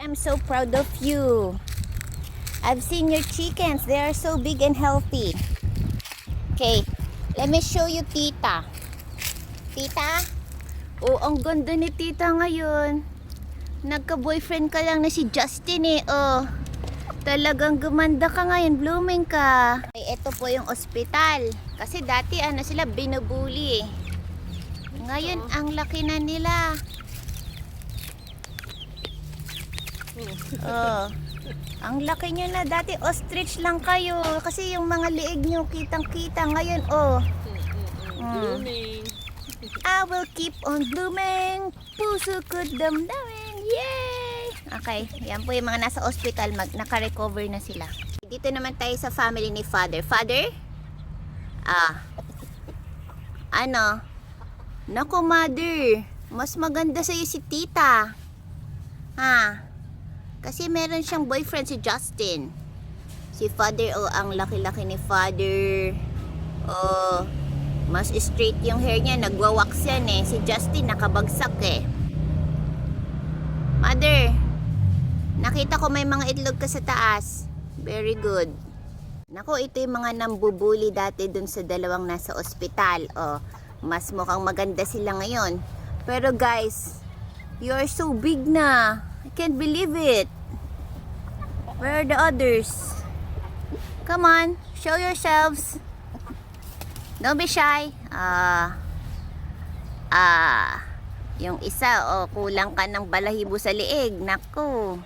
I'm so proud of you. I've seen your chickens. They are so big and healthy. Okay, let me show you tita. Tita? Oh, ang ganda ni tita ngayon. Nagka-boyfriend ka lang na si Justin eh. Oh, talagang gumanda ka ngayon. Blooming ka. Ay, ito po yung ospital. Kasi dati ano sila binubuli eh. Ngayon, ang laki na nila. Oh. Ang laki nyo na. Dati ostrich lang kayo. Kasi yung mga liig nyo kitang-kita. Ngayon, oh. Blooming. I will keep on blooming. Puso ko damdamin. Yay! Okay. Yan po yung mga nasa hospital. Naka-recover na sila. Dito naman tayo sa family ni Father. Father? Ano? Naku, Mother. Mas maganda sa'yo si Tita. Kasi meron siyang boyfriend si Justin. Si Father, oh, ang laki-laki ni Father. Oh, mas straight yung hair niya. Nagwawax yan eh. Si Justin nakabagsak eh. Mother, nakita ko may mga itlog ka sa taas. Very good. Naku, ito yung mga nambubuli dati dun sa dalawang nasa ospital. Oh, mas mukhang maganda sila ngayon. Pero guys, you are so big na. I can't believe it. Where are the others? Come on, show yourselves. Don't be shy. Yung isa, oh, kulang ka ng balahibo sa liig. Naku.